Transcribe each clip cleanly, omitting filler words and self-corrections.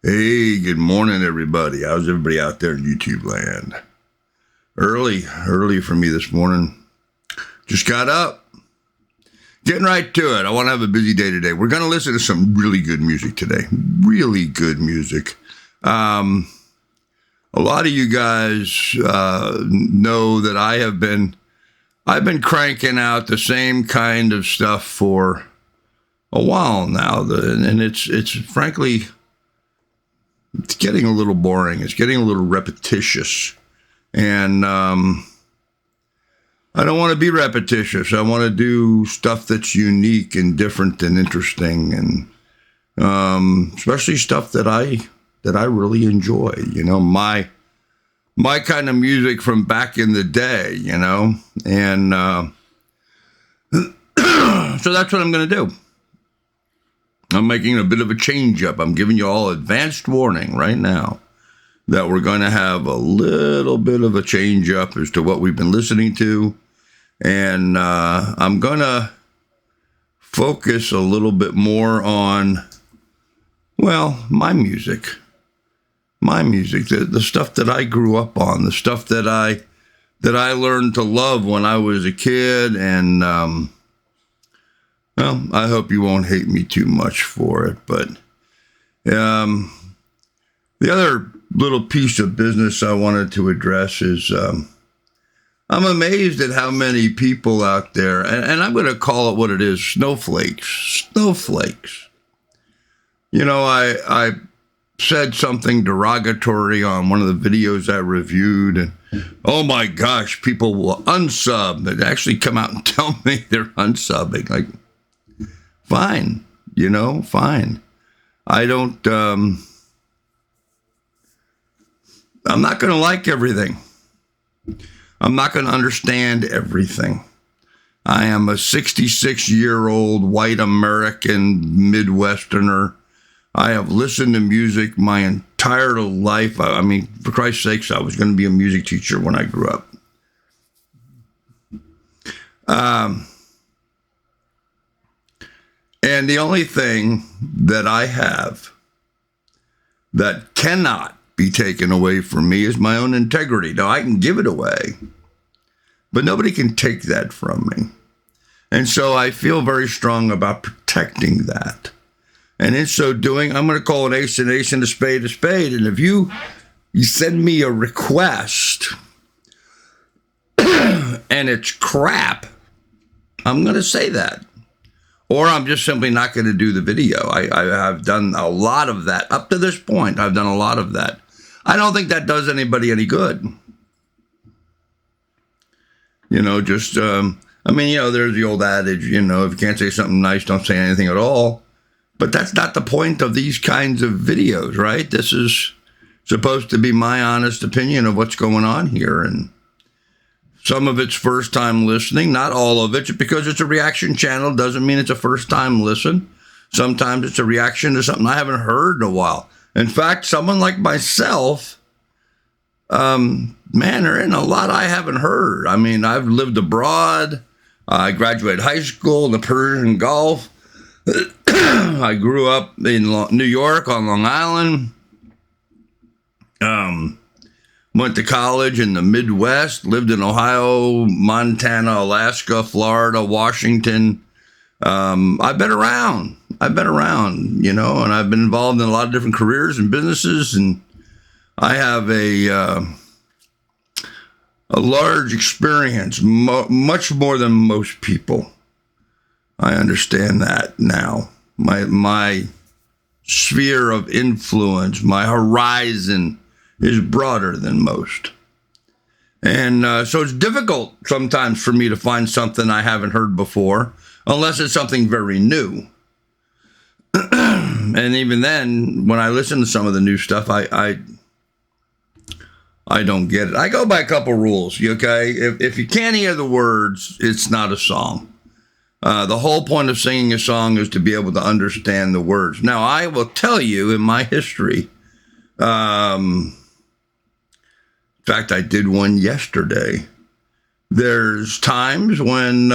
Hey, good morning, everybody. How's everybody out there in YouTube land? Early for me this morning. Just got up. Getting right to it. I want to have a busy day today. We're going to listen to some really good music today. Really good music. A lot of you guys know that I've been cranking out the same kind of stuff for a while now, and it's frankly, it's getting a little boring. It's getting a little repetitious. And I don't want to be repetitious. I want to do stuff that's unique and different and interesting, and especially stuff that I really enjoy. You know, my kind of music from back in the day. You know, and so that's what I'm going to do. I'm making a bit of a change up. I'm giving you all advanced warning right now that we're going to have a little bit of a change up as to what we've been listening to. And I'm going to focus a little bit more on, well, my music, the stuff that I grew up on, the stuff that I learned to love when I was a kid. And, well, I hope you won't hate me too much for it, but the other little piece of business I wanted to address is I'm amazed at how many people out there, and I'm going to call it what it is, snowflakes. You know, I said something derogatory on one of the videos I reviewed, and oh my gosh, people will unsub and actually come out and tell me they're unsubbing. Like, fine, you know, fine. I don't, I'm not going to like everything. I'm not going to understand everything. I am a 66-year-old white American Midwesterner. I have listened to music my entire life. I mean, for Christ's sakes, I was going to be a music teacher when I grew up. And the only thing that I have that cannot be taken away from me is my own integrity. Now, I can give it away, but nobody can take that from me. And so I feel very strong about protecting that. And in so doing, I'm going to call an ace and a spade a spade. And if you send me a request and it's crap, I'm going to say that. Or I'm just simply not going to do the video. I have done a lot of that. Up to this point, I've done a lot of that. I don't think that does anybody any good. You know, just, I mean, you know, there's the old adage, you know, if you can't say something nice, don't say anything at all. But that's not the point of these kinds of videos, right? This is supposed to be my honest opinion of what's going on here. And some of it's first time listening, not all of it. Because it's a reaction channel doesn't mean it's a first time listen. Sometimes it's a reaction to something I haven't heard in a while. In fact, someone like myself, man, there ain't a lot I haven't heard. I mean, I've lived abroad. I graduated high school in the Persian Gulf. I grew up in New York on Long Island. Went to college in the Midwest, lived in Ohio, Montana, Alaska, Florida, Washington. I've been around, you know, and I've been involved in a lot of different careers and businesses. And I have a large experience, much more than most people. I understand that now. My sphere of influence, my horizon is broader than most. And so it's difficult sometimes for me to find something I haven't heard before, unless it's something very new. And even then, when I listen to some of the new stuff, I don't get it. I go by a couple rules, okay? If you can't hear the words, it's not a song. The whole point of singing a song is to be able to understand the words. Now, I will tell you in my history, in fact, I did one yesterday. There's times when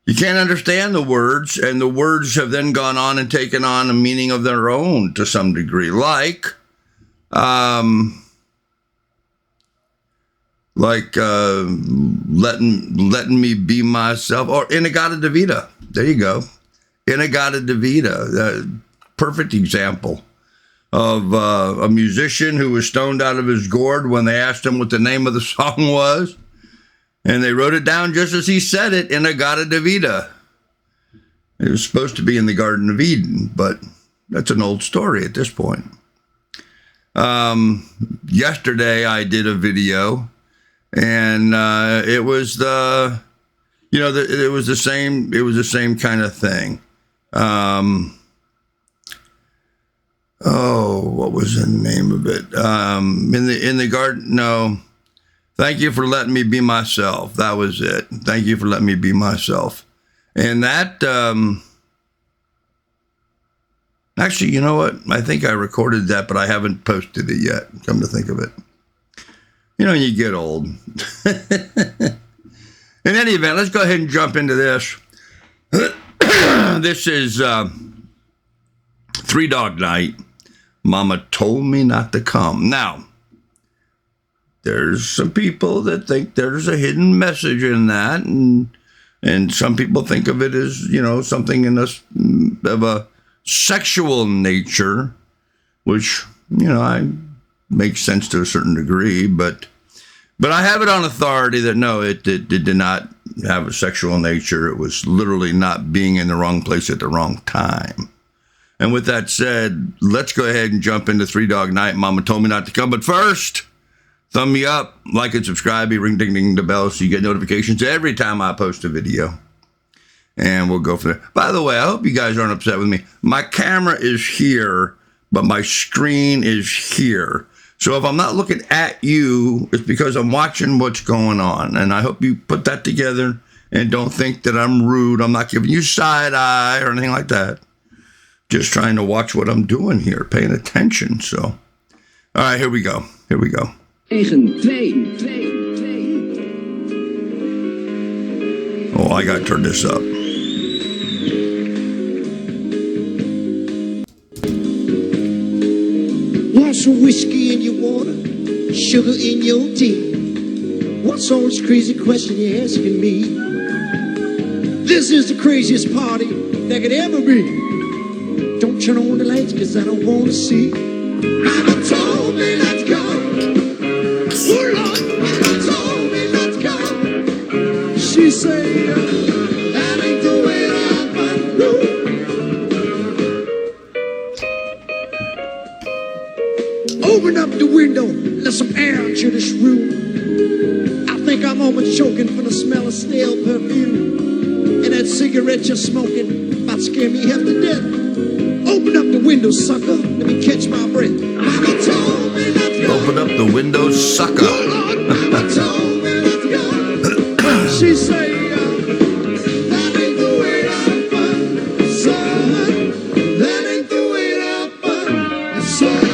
You can't understand the words, and the words have then gone on and taken on a meaning of their own to some degree, like letting me be myself, or In-A-Gadda-Da-Vida. There you go. In-A-Gadda-Da-Vida, perfect example of a musician who was stoned out of his gourd when they asked him what the name of the song was. And they wrote it down just as he said it, In-A-Gadda-Da-Vida. It was supposed to be in the Garden of Eden, but that's an old story at this point. Yesterday I did a video, and it was the same kind of thing. What was the name of it? In the garden. No. Thank you for letting me be myself. That was it. Thank you for letting me be myself. And that, actually, you know what? I think I recorded that, but I haven't posted it yet, come to think of it. You know, you get old. In any event, let's go ahead and jump into this. This is Three Dog Night. Mama told me not to come. Now, there's some people that think there's a hidden message in that, and some people think of it as, you know, something of a sexual nature, which, you know, makes sense to a certain degree, but I have it on authority that no, it did not have a sexual nature. It was literally not being in the wrong place at the wrong time. And with that said, let's go ahead and jump into Three Dog Night. Mama told me not to come, but first, thumb me up, like and subscribe, ring ding ding the bell so you get notifications every time I post a video. And we'll go from there. By the way, I hope you guys aren't upset with me. My camera is here, but my screen is here. So if I'm not looking at you, it's because I'm watching what's going on. And I hope you put that together and don't think that I'm rude. I'm not giving you side eye or anything like that. Just trying to watch what I'm doing here, paying attention. So, all right, here we go. Here we go. 2. Oh, I got to turn this up. Want some whiskey in your water, sugar in your tea? What's all this crazy question you're asking me? This is the craziest party that could ever be. Don't turn on the lights, cause I don't want to see. Mama told me not to go. Oh Lord, Mama told me not to go. She said, that ain't the way I find. Open up the window, let some air into this room. I think I'm almost choking from the smell of stale perfume. And that cigarette you're smoking about to scare me half to death. Open up the window, sucker. Let me catch my breath. Mama told me not to go. Open up the window, sucker. Oh Lord, Mama told me not to go. She said, that ain't the way I find, son. That ain't the way I find, son.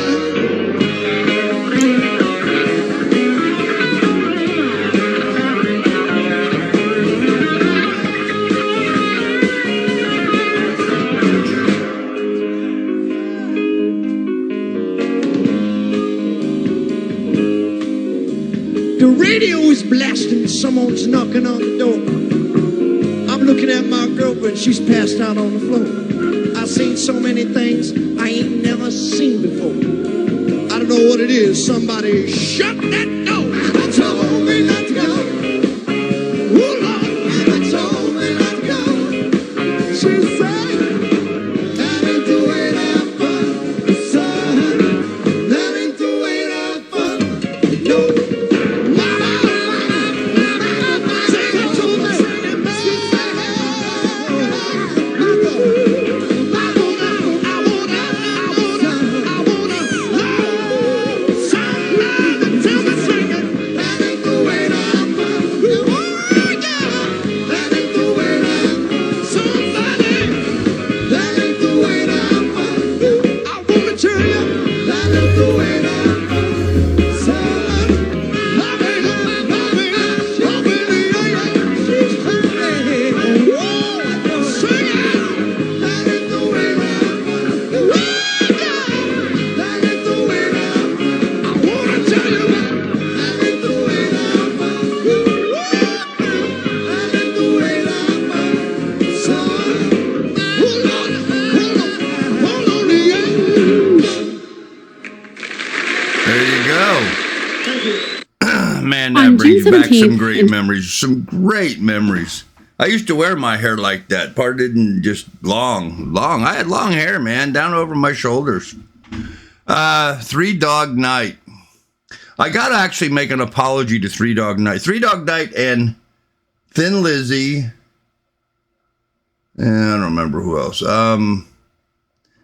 The radio is blasting, someone's knocking on the door. I'm looking at my girlfriend, she's passed out on the floor. I've seen so many things I ain't never seen before. I don't know what it is, somebody shut that door. Mama told me not to go. Oh Lord, Mama told me not to go. She said, that ain't the way that fun, son. That ain't the way that fun, no. man, that brings back some great memories. Some great memories. I used to wear my hair like that, parted and just long. I had long hair, man, down over my shoulders. Three Dog Night. I got to actually make an apology to Three Dog Night. Three Dog Night and Thin Lizzy. And I don't remember who else. In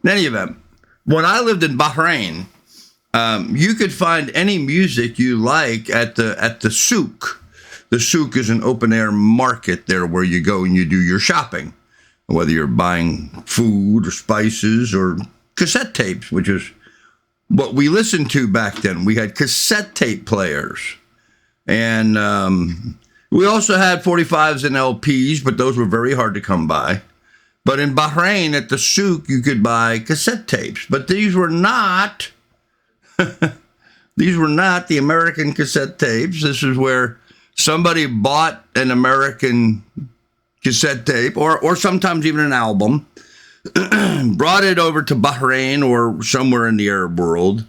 any event, when I lived in Bahrain, you could find any music you like at the souk. The souk is an open-air market there where you go and you do your shopping, whether you're buying food or spices or cassette tapes, which is what we listened to back then. We had cassette tape players. And we also had 45s and LPs, but those were very hard to come by. But in Bahrain, at the souk, you could buy cassette tapes. But these were not the American cassette tapes. This is where somebody bought an American cassette tape or sometimes even an album, brought it over to Bahrain or somewhere in the Arab world,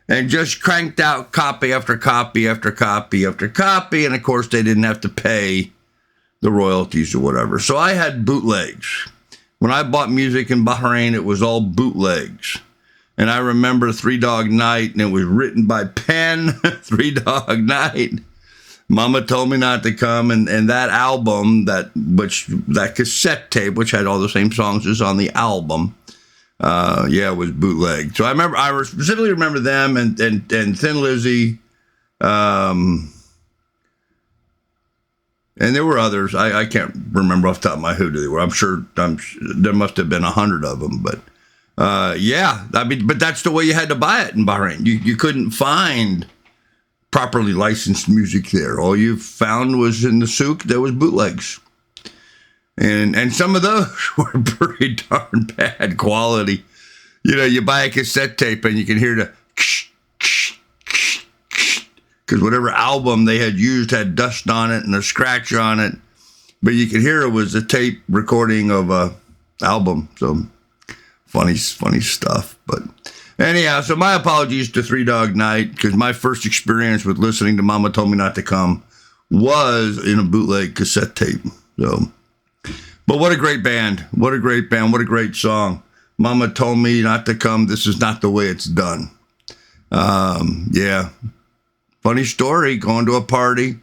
and just cranked out copy after copy after copy after copy. And of course, they didn't have to pay the royalties or whatever. So I had bootlegs. When I bought music in Bahrain, it was all bootlegs. And I remember Three Dog Night, and it was written by Penn, Three Dog Night. Mama Told Me Not to Come, and that album, that cassette tape, which had all the same songs as on the album, it was bootleg. So I specifically remember them and Thin Lizzy, and there were others. I can't remember off the top of my head who they were. I'm sure there must have been 100 of them, but but that's the way you had to buy it in Bahrain. You couldn't find properly licensed music there. All you found was in the souk, there was bootlegs. And some of those were pretty darn bad quality. You know, you buy a cassette tape and you can hear the because whatever album they had used had dust on it and a scratch on it. But you could hear it was a tape recording of a album. So funny stuff. But anyhow, so my apologies to Three Dog Night, because my first experience with listening to Mama Told Me Not to Come was in a bootleg cassette tape. So, but what a great band. What a great band. What a great song. Mama Told Me Not to Come. This is not the way it's done. Funny story, going to a party,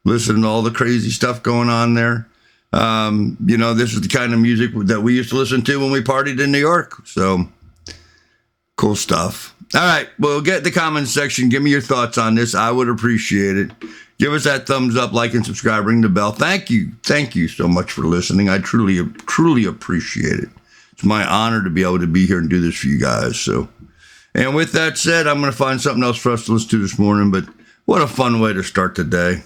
listening to all the crazy stuff going on there. This is the kind of music that we used to listen to when we partied in New York. So cool stuff. All right, well, get in the comments section. Give me your thoughts on this. I would appreciate it. Give us that thumbs up, like, and subscribe, ring the bell. Thank you. Thank you so much for listening. I truly appreciate it. It's my honor to be able to be here and do this for you guys. So, and with that said, I'm going to find something else for us to listen to this morning, but what a fun way to start the day.